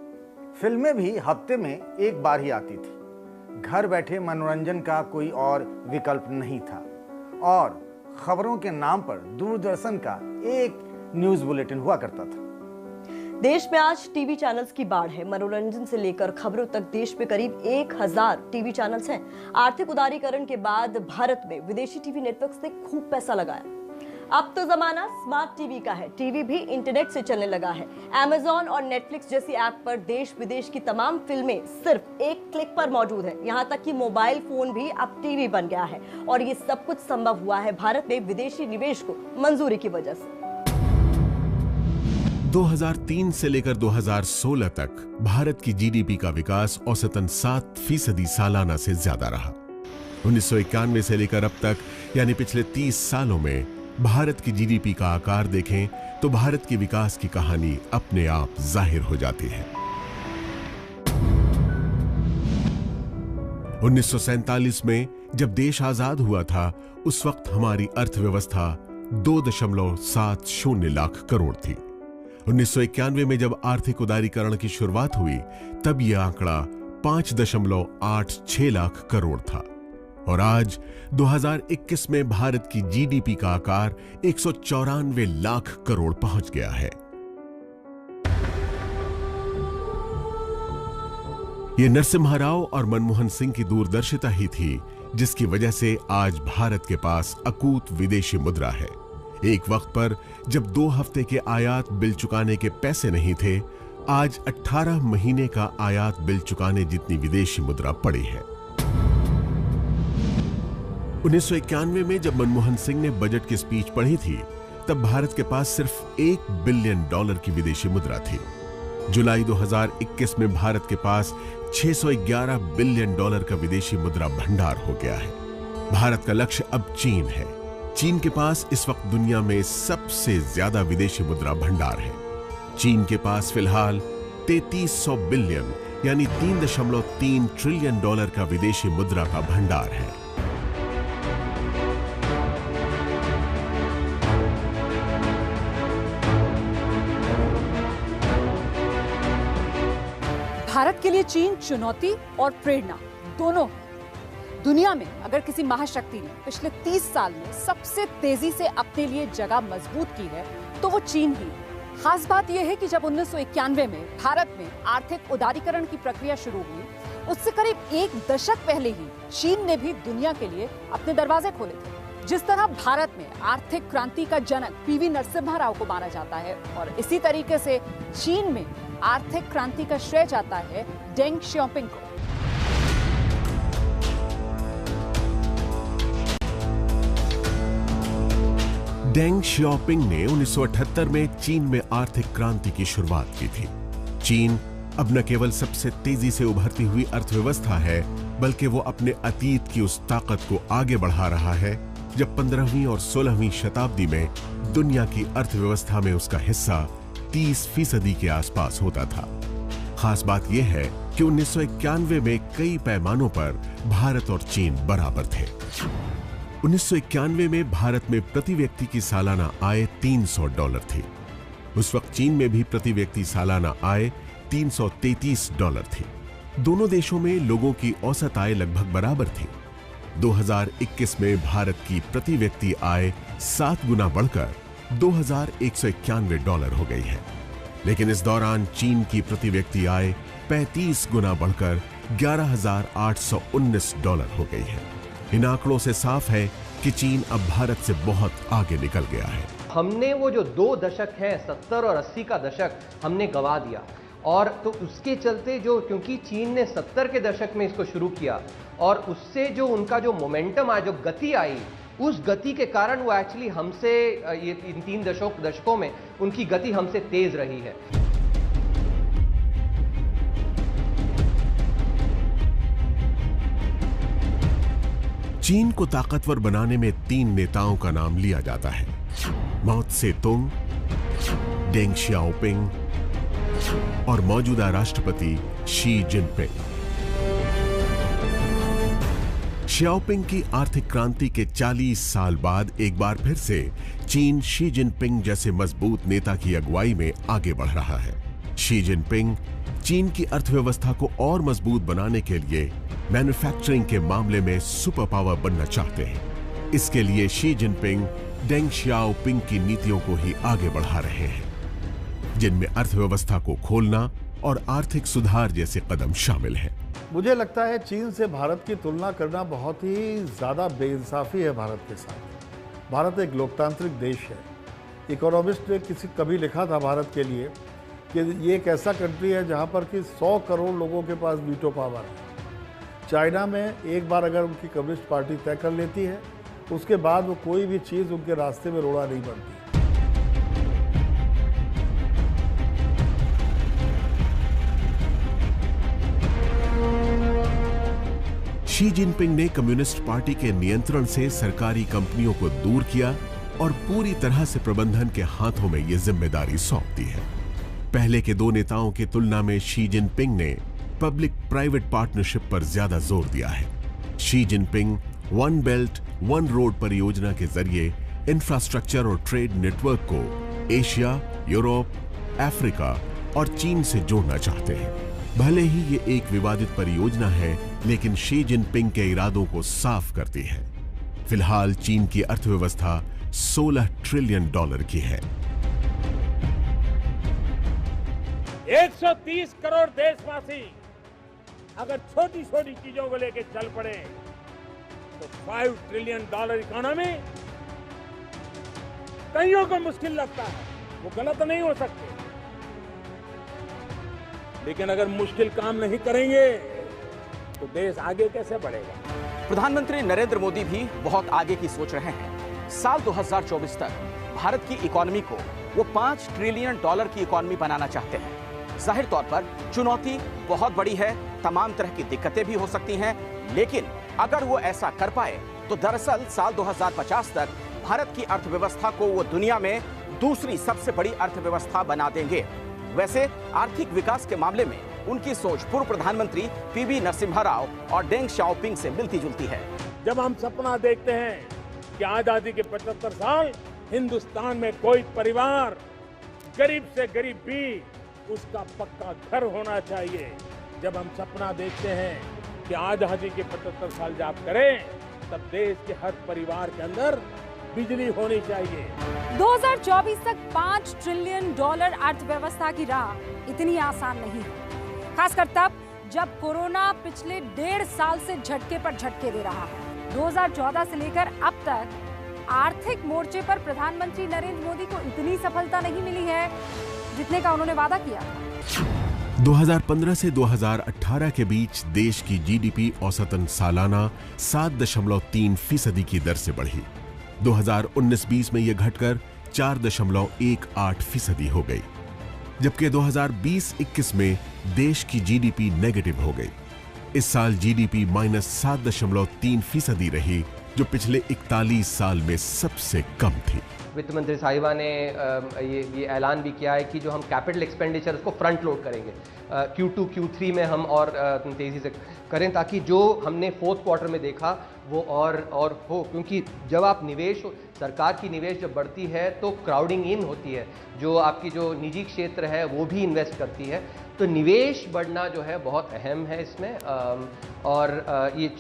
फिल्में भी हफ्ते में एक बार ही आती थी। घर बैठे मनोरंजन का कोई और विकल्प नहीं था और खबरों के नाम पर दूरदर्शन का एक न्यूज बुलेटिन हुआ करता था। देश में आज टीवी चैनल्स की बाढ़ है। मनोरंजन से लेकर खबरों तक देश में करीब 1000 टीवी चैनल्स हैं। आर्थिक उदारीकरण के बाद भारत में विदेशी टीवी नेटवर्क्स ने खूब पैसा लगाया। अब तो जमाना स्मार्ट टीवी का है। टीवी भी इंटरनेट से चलने लगा है। Amazon और Netflix जैसी ऐप पर देश विदेश की तमाम फिल्में सिर्फ एक क्लिक पर मौजूद है। यहाँ तक कि मोबाइल फोन भी अब टीवी बन गया है और ये सब कुछ संभव हुआ है भारत में विदेशी निवेश को मंजूरी की वजह से। 2003 से लेकर 2016 तक भारत की जीडीपी का विकास औसतन 7% सालाना से ज्यादा रहा। 1991 से लेकर अब तक यानी पिछले 30 सालों में भारत की जीडीपी का आकार देखें तो भारत की विकास की कहानी अपने आप जाहिर हो जाती है। 1947 में जब देश आजाद हुआ था, उस वक्त हमारी अर्थव्यवस्था 2.70 लाख करोड़ थी। 1991 में जब आर्थिक उदारीकरण की शुरुआत हुई, तब यह आंकड़ा 5.86 लाख करोड़ था और आज 2021 में भारत की जीडीपी का आकार 194 लाख करोड़ पहुंच गया है। यह नरसिम्हा राव और मनमोहन सिंह की दूरदर्शिता ही थी जिसकी वजह से आज भारत के पास अकूत विदेशी मुद्रा है। एक वक्त पर जब 2 हफ्ते के आयात बिल चुकाने के पैसे नहीं थे, आज 18 महीने का आयात बिल चुकाने जितनी विदेशी मुद्रा पड़ी है। 1991 में जब मनमोहन सिंह ने बजट की स्पीच पढ़ी थी, तब भारत के पास सिर्फ $1 बिलियन की विदेशी मुद्रा थी। जुलाई 2021 में भारत के पास $611 बिलियन का विदेशी मुद्रा भंडार हो गया है। भारत का लक्ष्य अब चीन है। चीन के पास इस वक्त दुनिया में सबसे ज्यादा विदेशी मुद्रा भंडार है। चीन के पास फिलहाल 3300 बिलियन यानी $3.3 ट्रिलियन का विदेशी मुद्रा का भंडार है। भारत के लिए चीन चुनौती और प्रेरणा दोनों है। दुनिया में अगर किसी महाशक्ति ने पिछले 30 साल में सबसे तेजी से अपने लिए जगह मजबूत की है तो वो चीन ही। खास बात यह है कि जब 1991 में भारत में आर्थिक उदारीकरण की प्रक्रिया शुरू हुई, उससे करीब 1 दशक पहले ही चीन ने भी दुनिया के लिए अपने दरवाजे खोले थे। जिस तरह भारत में आर्थिक क्रांति का जनक पीवी नरसिम्हा राव को माना जाता है, और इसी तरीके से चीन में आर्थिक क्रांति का श्रेय जाता है डेंग शियाओपिंग को। डेंग शियाओपिंग ने 1978 में चीन में आर्थिक क्रांति की शुरुआत की थी। चीन अब न केवल सबसे तेजी से उभरती हुई अर्थव्यवस्था है, बल्कि वो अपने अतीत की उस ताकत को आगे बढ़ा रहा है जब 15वीं और 16वीं शताब्दी में दुनिया की अर्थव्यवस्था में उसका हिस्सा 30% के आसपास होता था। खास बात यह है कि 1991 में कई पैमानों पर भारत और चीन बराबर थे। 1991 में भारत में प्रति व्यक्ति की सालाना आय $300 थी। उस वक्त चीन में भी प्रति व्यक्ति सालाना आय $333 थी। दोनों देशों में लोगों की औसत आय लगभग बराबर थी। 2021 में भारत की प्रति व्यक्ति आय 7 गुना बढ़कर $2,191 हो गई है, लेकिन इस दौरान चीन की प्रति व्यक्ति आय 35 गुना बढ़कर $11,819 हो गई है। इन आंकड़ों से साफ है कि चीन अब भारत से बहुत आगे निकल गया है। हमने वो जो 2 दशक हैं, 70 और 80 का दशक हमने गंवा दिया, और तो उसके चलते क्योंकि चीन ने 70 के दशक में इसको शुरू किया, और उससे जो उनका जो मोमेंटम आया, जो गति आई, उस गति के कारण वो एक्चुअली हमसे ये इन 3 दशकों में उनकी गति हमसे तेज रही है। चीन को ताकतवर बनाने में 3 नेताओं का नाम लिया जाता है: माओ त्से-तुंग, डेंग शियाओपिंग और मौजूदा राष्ट्रपति शी जिनपिंग। शियाओपिंग की आर्थिक क्रांति के 40 साल बाद एक बार फिर से चीन शी जिनपिंग जैसे मजबूत नेता की अगुवाई में आगे बढ़ रहा है। शी जिनपिंग चीन की अर्थव्यवस्था को और मजबूत बनाने के लिए मैन्युफैक्चरिंग के मामले में सुपर पावर बनना चाहते हैं। इसके लिए शी जिनपिंग डेंग शियाओपिंग की नीतियों को ही आगे बढ़ा रहे हैं, जिनमें अर्थव्यवस्था को खोलना और आर्थिक सुधार जैसे कदम शामिल हैं। मुझे लगता है चीन से भारत की तुलना करना बहुत ही ज़्यादा बेइंसाफी है भारत के साथ। भारत एक लोकतांत्रिक देश है। इकोनॉमिस्ट ने कभी लिखा था भारत के लिए कि ये एक ऐसा कंट्री है जहाँ पर कि 100 करोड़ लोगों के पास वीटो पावर है। चाइना में एक बार अगर उनकी कम्युनिस्ट पार्टी तय कर लेती है, उसके बाद वो कोई भी चीज़ उनके रास्ते में रोड़ा नहीं बनती। शी जिनपिंग ने कम्युनिस्ट पार्टी के नियंत्रण से सरकारी कंपनियों को दूर किया और पूरी तरह से प्रबंधन के हाथों में यह जिम्मेदारी सौंप दी है। पहले के 2 नेताओं की तुलना में शी जिनपिंग ने पब्लिक प्राइवेट पार्टनरशिप पर ज्यादा जोर दिया है। Xi Jinping one belt one road परियोजना के जरिए इंफ्रास्ट्रक्चर और ट्रेड नेटवर्क को एशिया, यूरोप, अफ्रीका और चीन से जोड़ना चाहते हैं। भले ही ये एक विवादित परियोजना है, लेकिन शी जिनपिंग के इरादों को साफ करती है। फिलहाल चीन की अर्थव्यवस्था $16 ट्रिलियन की है। 130 करोड़ देशवासी अगर छोटी छोटी चीजों को लेकर चल पड़े तो $5 ट्रिलियन इकोनॉमी कईयों को मुश्किल लगता है, वो गलत नहीं हो सकते। लेकिन अगर मुश्किल काम नहीं करेंगे तो देश आगे कैसे बढ़ेगा? प्रधानमंत्री नरेंद्र मोदी भी बहुत आगे की सोच रहे हैं। साल 2024 तक भारत की इकोनॉमी को वो $5 ट्रिलियन की इकोनॉमी बनाना चाहते हैं। जाहिर तौर पर चुनौती बहुत बड़ी है, तमाम तरह की दिक्कतें भी हो सकती हैं, लेकिन अगर वो ऐसा कर पाए तो दरअसल साल 2050 तक भारत की अर्थव्यवस्था को वो दुनिया में दूसरी सबसे बड़ी अर्थव्यवस्था बना देंगे। वैसे आर्थिक विकास के मामले में उनकी सोच पूर्व प्रधानमंत्री पीवी नरसिम्हा राव और डेंग शाओपिंग से मिलती जुलती है। जब हम सपना देखते हैं कि आजादी के 75 साल हिंदुस्तान में कोई परिवार गरीब से गरीब भी उसका पक्का घर होना चाहिए, जब हम सपना देखते हैं कि आजादी के 75 साल जब करें तब देश के हर परिवार के अंदर बिजली होनी चाहिए। 2024 तक $5 ट्रिलियन अर्थव्यवस्था की राह इतनी आसान नहीं है, खासकर तब जब कोरोना पिछले 1.5 साल से झटके पर झटके दे रहा है। 2014 से लेकर अब तक आर्थिक मोर्चे पर प्रधानमंत्री नरेंद्र मोदी को इतनी सफलता नहीं मिली है जितने का उन्होंने वादा किया। 2015 से 2018 के बीच देश की जीडीपी औसतन सालाना 7.3% की दर से बढ़ी। 2019-20 में यह घटकर 4.18% हो गई, जबकि 2020-21 में देश की जीडीपी नेगेटिव हो गई। इस साल जीडीपी -7.3% रही, जो पिछले 41 साल में सबसे कम थी। वित्त मंत्री साहिबा ने ये ऐलान भी किया है कि जो हम कैपिटल एक्सपेंडिचर उसको फ्रंट लोड करेंगे, Q2 Q3 में हम और तेज़ी से करें, ताकि जो हमने 4th क्वार्टर में देखा वो और हो, क्योंकि जब आप सरकार की निवेश जब बढ़ती है तो क्राउडिंग इन होती है, जो आपकी जो निजी क्षेत्र है वो भी इन्वेस्ट करती है, तो निवेश बढ़ना जो है बहुत अहम है इसमें। और ये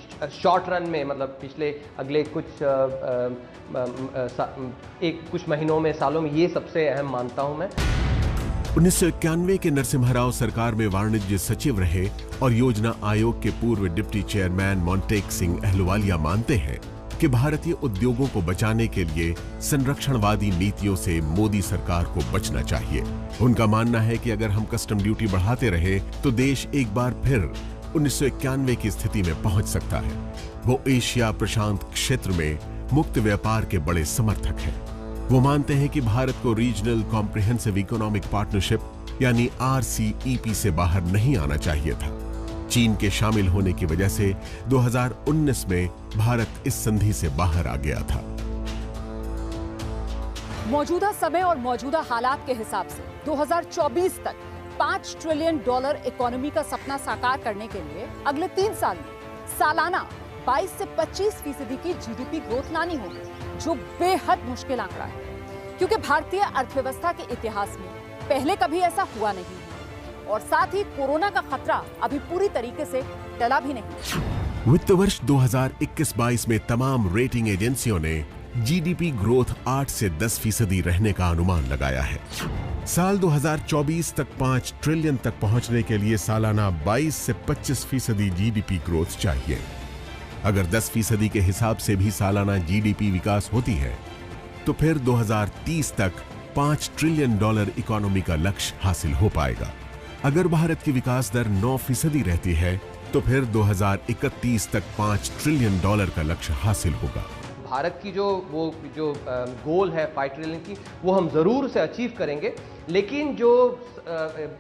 शॉर्ट रन में, मतलब पिछले अगले कुछ महीनों में, सालों में, ये सबसे अहम मानता हूं मैं। 1991 के नरसिम्हा राव सरकार में वाणिज्य सचिव रहे और योजना आयोग के पूर्व डिप्टी चेयरमैन मोंटेक सिंह अहलुवालिया मानते हैं कि भारतीय उद्योगों को बचाने के लिए संरक्षणवादी नीतियों से मोदी सरकार को बचना चाहिए। उनका मानना है कि अगर हम कस्टम ड्यूटी बढ़ाते रहे तो देश एक बार फिर 1991 की स्थिति में पहुंच सकता है। वो एशिया प्रशांत क्षेत्र में मुक्त व्यापार के बड़े समर्थक हैं। वो मानते हैं कि भारत को रीजनल कॉम्प्रिहेंसिव इकोनॉमिक पार्टनरशिप यानी RCEP से बाहर नहीं आना चाहिए था। चीन के शामिल होने की वजह से 2019 में भारत इस संधि से बाहर आ गया था। मौजूदा समय और मौजूदा हालात के हिसाब से 2024 तक $5 ट्रिलियन इकोनॉमी का सपना साकार करने के लिए अगले 3 साल में सालाना 22 से 25% की जीडीपी ग्रोथ लानी होगी, जो बेहद मुश्किल आंकड़ा है, क्योंकि भारतीय अर्थव्यवस्था के इतिहास में पहले कभी ऐसा हुआ नहीं है, और साथ ही कोरोना का खतरा अभी पूरी तरीके से टला भी नहीं। वित्त वर्ष 2021-22 में तमाम रेटिंग एजेंसियों ने जीडीपी ग्रोथ 8 से 10% रहने का अनुमान लगाया है। साल 2024 तक 5 ट्रिलियन तक पहुंचने के लिए सालाना 22 से 25% जीडीपी ग्रोथ चाहिए। अगर 10% के हिसाब से भी सालाना जीडीपी विकास होती है तो फिर 2030 तक $5 ट्रिलियन इकोनॉमी का लक्ष्य हासिल हो पाएगा। अगर भारत की विकास दर 9% रहती है तो फिर 2031 तक $5 ट्रिलियन का लक्ष्य हासिल होगा। भारत की जो गोल है 5 ट्रिलियन की, वो हम ज़रूर से अचीव करेंगे, लेकिन जो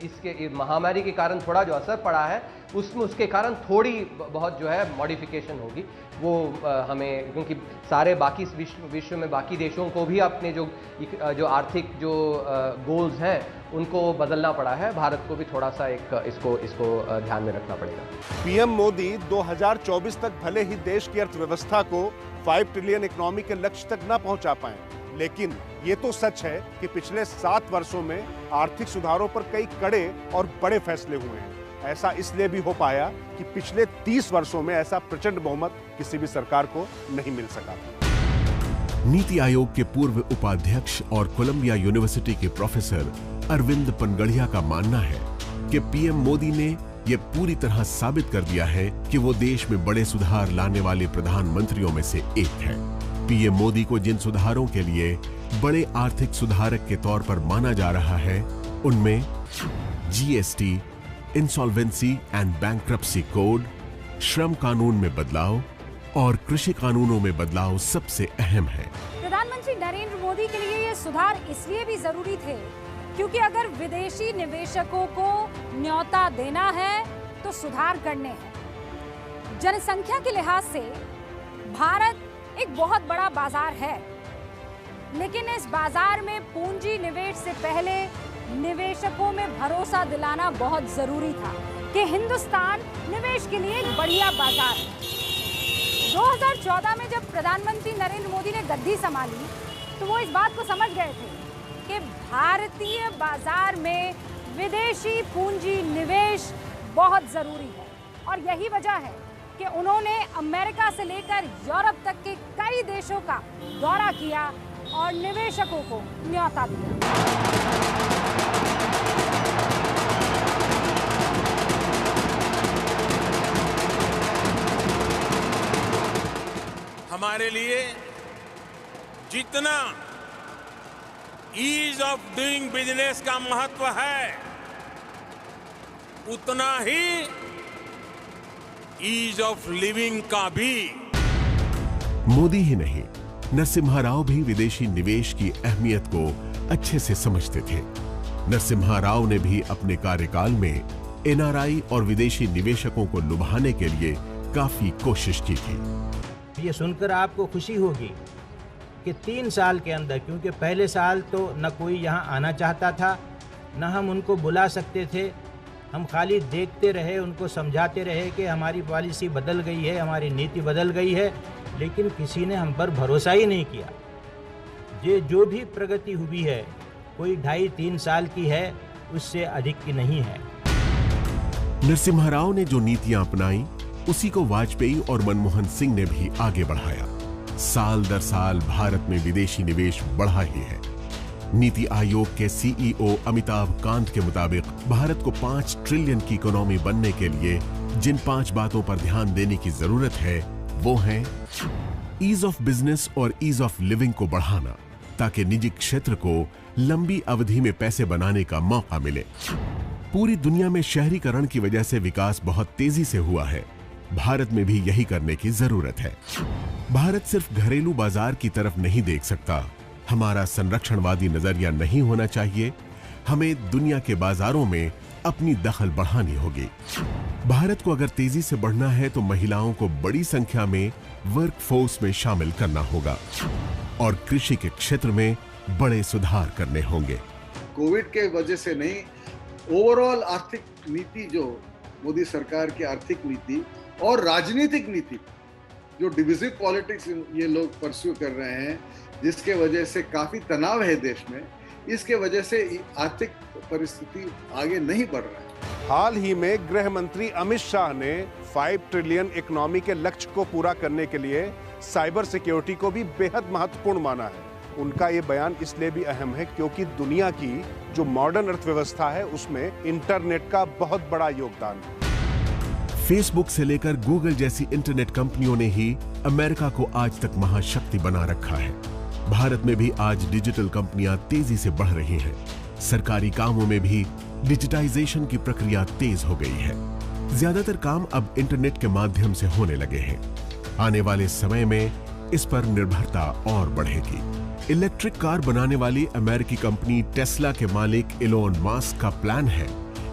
इसके महामारी के कारण थोड़ा जो असर पड़ा है उसके कारण थोड़ी बहुत जो है मॉडिफिकेशन होगी, वो हमें, क्योंकि सारे बाकी विश्व में बाकी देशों को भी अपने जो आर्थिक जो गोल्स हैं उनको बदलना पड़ा है, भारत को भी थोड़ा सा इसको ध्यान में रखना पड़ेगा। पीएम मोदी 2024 तक भले ही देश की अर्थव्यवस्था को 5 ट्रिलियन इकोनॉमी के लक्ष्य तक न पहुंचा पाए, लेकिन ये तो सच है कि पिछले 7 वर्षों में आर्थिक सुधारों पर कई कड़े और बड़े फैसले हुए हैं। ऐसा इसलिए भी हो पाया कि पिछले 30 वर्षों में ऐसा प्रचंड बहुमत किसी भी सरकार को नहीं मिल सका था। नीति आयोग के पूर्व उपाध्यक्ष और कोलंबिया यूनिवर्सिटी के प्रोफेसर अरविंद पनगढ़िया का मानना है कि पीएम मोदी ने यह पूरी तरह साबित कर दिया है कि वो देश में बड़े सुधार लाने वाले प्रधानमंत्रियों में से एक है। पीएम मोदी को जिन सुधारों के लिए बड़े आर्थिक सुधारक के तौर पर माना जा रहा है, उनमें GST, insolvency and bankruptcy code, श्रम कानून में बदलाव और कृषि कानूनों में बदलाव सबसे अहम है। प्रधानमंत्री नरेंद्र मोदी के लिए ये सुधार इसलिए भी जरूरी थे क्योंकि अगर विदेशी निवेशकों को न्योता देना है तो सुधार करने हैं। जनसंख्या के लिहाज से भारत एक बहुत बड़ा बाजार है, लेकिन इस बाजार में पूंजी निवेश से पहले निवेशकों में भरोसा दिलाना बहुत जरूरी था कि हिंदुस्तान निवेश के लिए एक बढ़िया बाजार है। 2014 में जब प्रधानमंत्री नरेंद्र मोदी ने गद्दी संभाली तो वो इस बात को समझ गए थे कि भारतीय बाजार में विदेशी पूंजी निवेश बहुत जरूरी है, और यही वजह है कि उन्होंने अमेरिका से लेकर यूरोप तक के कई देशों का दौरा किया और निवेशकों को न्योता दिया। हमारे लिए जितना ईज ऑफ डूइंग बिजनेस का महत्व है, उतना ही ईज ऑफ लिविंग का भी। मोदी ही नहीं, नरसिम्हा राव भी विदेशी निवेश की अहमियत को अच्छे से समझते थे। नरसिम्हा राव ने भी अपने कार्यकाल में एनआरआई और विदेशी निवेशकों को लुभाने के लिए काफी कोशिश की थी। ये सुनकर आपको खुशी होगी कि 3 साल के अंदर, क्योंकि पहले साल तो न कोई यहाँ आना चाहता था, न हम उनको बुला सकते थे, हम खाली देखते रहे, उनको समझाते रहे कि हमारी पॉलिसी बदल गई है, हमारी नीति बदल गई है, लेकिन किसी ने हम पर भरोसा ही नहीं किया। ये जो भी प्रगति हुई है कोई 2.5-3 साल की है, उससे अधिक की नहीं है। नरसिम्हा राव ने जो नीतियां अपनाई उसी को वाजपेयी और मनमोहन सिंह ने भी आगे बढ़ाया। साल दर साल भारत में विदेशी निवेश बढ़ा ही है। नीति आयोग के सीईओ अमिताभ कांत के मुताबिक भारत को 5 ट्रिलियन की इकोनॉमी बनने के लिए जिन 5 बातों पर ध्यान देने की जरूरत है वो है ईज ऑफ बिजनेस और ईज ऑफ लिविंग को बढ़ाना, ताकि निजी क्षेत्र को लंबी अवधि में पैसे बनाने का मौका मिले। पूरी दुनिया में शहरीकरण की वजह से विकास बहुत तेजी से हुआ है, भारत में भी यही करने की जरूरत है। भारत सिर्फ घरेलू बाजार की तरफ नहीं देख सकता, हमारा संरक्षणवादी नजरिया नहीं होना चाहिए, हमें दुनिया के बाजारों में अपनी दखल बढ़ानी होगी। भारत को अगर तेजी से बढ़ना है तो महिलाओं को बड़ी संख्या में वर्कफोर्स में शामिल करना होगा और कृषि के क्षेत्र में बड़े सुधार करने होंगे। कोविड के वजह से नहीं, ओवरऑल आर्थिक नीति जो मोदी सरकार की आर्थिक नीति और राजनीतिक नीति, जो डिविजिव पॉलिटिक्स ये लोग परस्यू कर रहे हैं, जिसके वजह से काफी तनाव है देश में, इसके वजह से आर्थिक परिस्थिति आगे नहीं बढ़ रहा है। हाल ही में गृह मंत्री अमित शाह ने 5 ट्रिलियन इकोनॉमी के लक्ष्य को पूरा करने के लिए साइबर सिक्योरिटी को भी बेहद महत्वपूर्ण माना है। उनका ये बयान इसलिए भी अहम है क्योंकि दुनिया की जो मॉडर्न अर्थव्यवस्था है उसमें इंटरनेट का बहुत बड़ा योगदान है। फेसबुक से लेकर गूगल जैसी इंटरनेट कंपनियों ने ही अमेरिका को आज तक महाशक्ति बना रखा है। भारत में भी आज डिजिटल कंपनियां तेजी से बढ़ रही हैं। सरकारी कामों में भी डिजिटाइजेशन की प्रक्रिया तेज हो गई है। ज्यादातर काम अब इंटरनेट के माध्यम से होने लगे हैं। आने वाले समय में इस पर निर्भरता और बढ़ेगी। इलेक्ट्रिक कार बनाने वाली अमेरिकी कंपनी टेस्ला के मालिक इलोन मस्क का प्लान है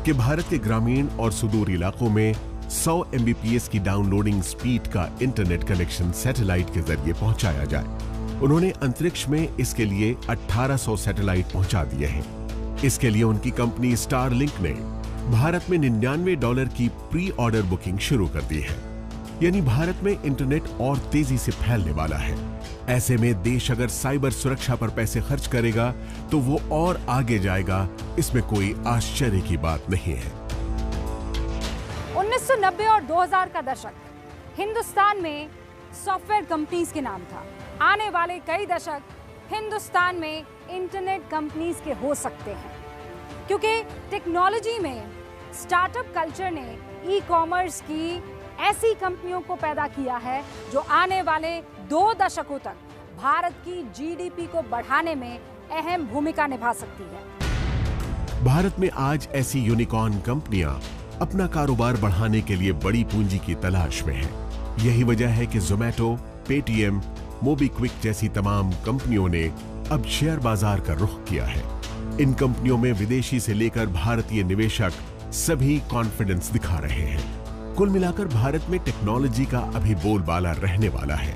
कि भारत के ग्रामीण और सुदूर इलाकों में 100 Mbps की डाउनलोडिंग स्पीड का इंटरनेट कनेक्शन सैटेलाइट के जरिए पहुंचाया जाए। उन्होंने अंतरिक्ष में इसके लिए 1800 सैटेलाइट पहुंचा दिए हैं। इसके लिए उनकी कंपनी स्टारलिंक ने भारत में $99 की प्री ऑर्डर बुकिंग शुरू कर दी है। यानी भारत में इंटरनेट और तेजी से फैलने वाला है। ऐसे में देश अगर साइबर सुरक्षा पर पैसे खर्च करेगा तो वो और आगे जाएगा, इसमें कोई आश्चर्य की बात नहीं है। 1990 और 2000 का दशक हिंदुस्तान में सॉफ्टवेयर कंपनीज के नाम था। आने वाले कई दशक हिंदुस्तान में इंटरनेट कंपनीज के हो सकते हैं, क्योंकि टेक्नोलॉजी में स्टार्टअप कल्चर ने ई कॉमर्स की ऐसी कंपनियों को पैदा किया है जो आने वाले 2 दशकों तक भारत की जीडीपी को बढ़ाने में अहम भूमिका निभा सकती है। भारत में आज ऐसी यूनिकॉर्न कंपनियां अपना कारोबार बढ़ाने के लिए बड़ी पूंजी की तलाश में है। यही वजह है कि जोमैटो, पेटीएम, मोबीक्विक जैसी तमाम कंपनियों ने अब शेयर बाजार का रुख किया है। इन कंपनियों में विदेशी से लेकर भारतीय निवेशक सभी कॉन्फिडेंस दिखा रहे हैं। कुल मिलाकर भारत में टेक्नोलॉजी का अभी बोलबाला रहने वाला है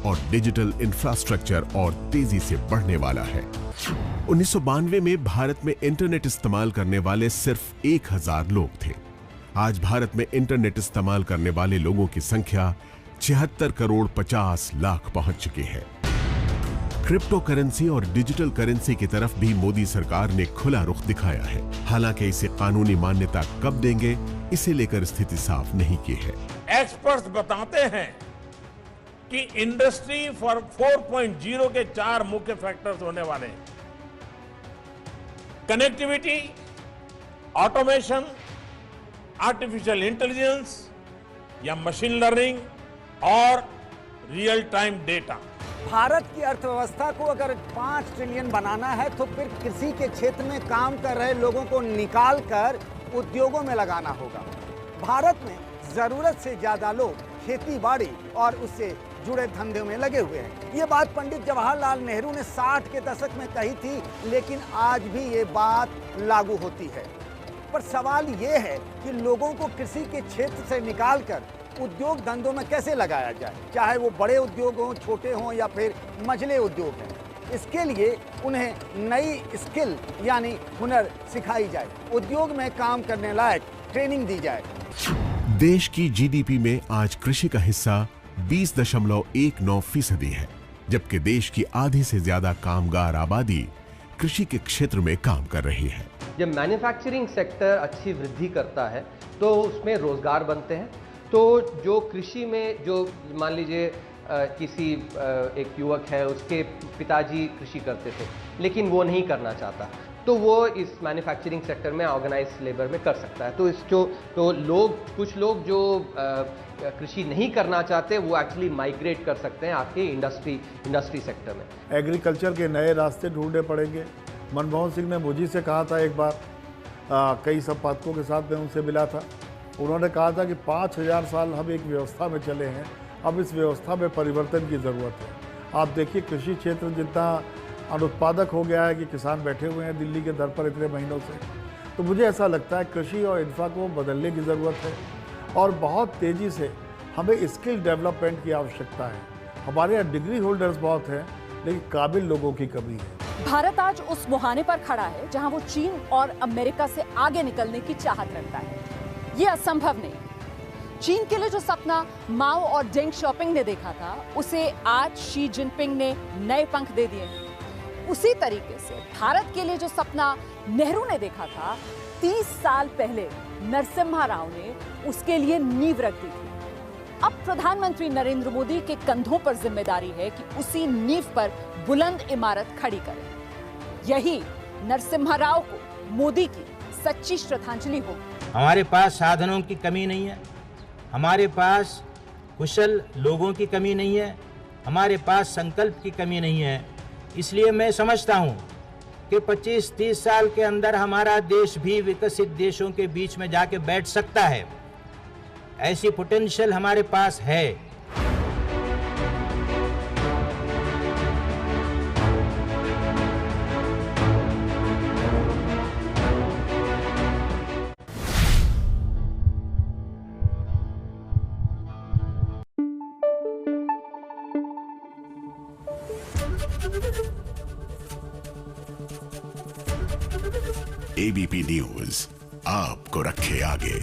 और डिजिटल इंफ्रास्ट्रक्चर और तेजी से बढ़ने वाला है। 1992 में भारत में इंटरनेट इस्तेमाल करने वाले सिर्फ 1000 लोग थे। आज भारत में इंटरनेट इस्तेमाल करने वाले लोगों की संख्या 76 करोड़ 50 लाख पहुंच चुकी है। क्रिप्टो करेंसी और डिजिटल करेंसी की तरफ भी मोदी सरकार ने खुला रुख दिखाया है। हालांकि इसे कानूनी मान्यता कब देंगे, इसे लेकर स्थिति साफ नहीं की है। एक्सपर्ट्स बताते हैं कि इंडस्ट्री फॉर 4.0 के 4 मुख्य फैक्टर्स होने वाले हैं। कनेक्टिविटी, ऑटोमेशन, आर्टिफिशियल इंटेलिजेंस या मशीन लर्निंग और रियल टाइम डेटा। भारत की अर्थव्यवस्था को अगर 5 ट्रिलियन बनाना है तो फिर कृषि के क्षेत्र में काम कर रहे लोगों को निकाल कर उद्योगों में लगाना होगा। भारत में जरूरत से ज्यादा लोग खेती बाड़ी और उससे जुड़े धंधे में लगे हुए हैं। ये बात पंडित जवाहरलाल नेहरू ने 60 के दशक में कही थी, लेकिन आज भी ये बात लागू होती है। पर सवाल ये है कि लोगों को कृषि के क्षेत्र से निकालकर उद्योग धंधों में कैसे लगाया जाए, चाहे वो बड़े उद्योग हों, छोटे हों या फिर मझले उद्योग हैं। इसके लिए उन्हें नई स्किल यानी हुनर सिखाई जाए, उद्योग में काम करने लायक ट्रेनिंग दी जाए। देश की जीडीपी में आज कृषि का हिस्सा 20.19% है, जबकि देश की आधी से ज्यादा कामगार आबादी कृषि के क्षेत्र में काम कर रही है। जब मैन्युफैक्चरिंग सेक्टर अच्छी वृद्धि करता है तो उसमें रोजगार बनते हैं। तो जो कृषि में जो मान लीजिए किसी एक युवक है, उसके पिताजी कृषि करते थे लेकिन वो नहीं करना चाहता, तो वो इस मैन्युफैक्चरिंग सेक्टर में ऑर्गेनाइज लेबर में कर सकता है। तो कुछ लोग जो कृषि नहीं करना चाहते वो एक्चुअली माइग्रेट कर सकते हैं आपके इंडस्ट्री सेक्टर में। एग्रीकल्चर के नए रास्ते ढूंढने पड़ेंगे। मनमोहन सिंह ने मुझे से कहा था एक बार, कई संपादकों के साथ मैं उनसे मिला था, उन्होंने कहा था कि 5000 साल हम एक व्यवस्था में चले हैं, अब इस व्यवस्था में परिवर्तन की ज़रूरत है। आप देखिए कृषि क्षेत्र जितना अनुत्पादक हो गया है कि किसान बैठे हुए हैं दिल्ली के दर पर इतने महीनों से। तो मुझे ऐसा लगता है कृषि और इंफ्रा को बदलने की ज़रूरत है और बहुत तेज़ी से हमें स्किल डेवलपमेंट की आवश्यकता है। हमारे यहाँ डिग्री होल्डर्स बहुत हैं लेकिन काबिल लोगों की कमी है। भारत आज उस मुहाने पर खड़ा है जहां वो चीन और अमेरिका से आगे निकलने की चाहत रखता है। ये असंभव नहीं। चीन के लिए जो सपना माओ और डेंग शॉपिंग ने देखा था, उसे आज शी जिनपिंग ने नए पंख दे दिए। उसी तरीके से भारत के लिए जो सपना नेहरू ने देखा था, 30 साल पहले नरसिम्हा राव ने उसके लिए नींव रख दी थी। अब प्रधानमंत्री नरेंद्र मोदी के कंधों पर जिम्मेदारी है कि उसी नींव पर बुलंद इमारत खड़ी करें। यही नरसिम्हा राव को मोदी की सच्ची श्रद्धांजलि होगी। हमारे पास साधनों की कमी नहीं है, हमारे पास कुशल लोगों की कमी नहीं है, हमारे पास संकल्प की कमी नहीं है। इसलिए मैं समझता हूं कि 25-30 साल के अंदर हमारा देश भी विकसित देशों के बीच में जाके बैठ सकता है। ऐसी पोटेंशियल हमारे पास है। एबीपी न्यूज आपको रखे आगे।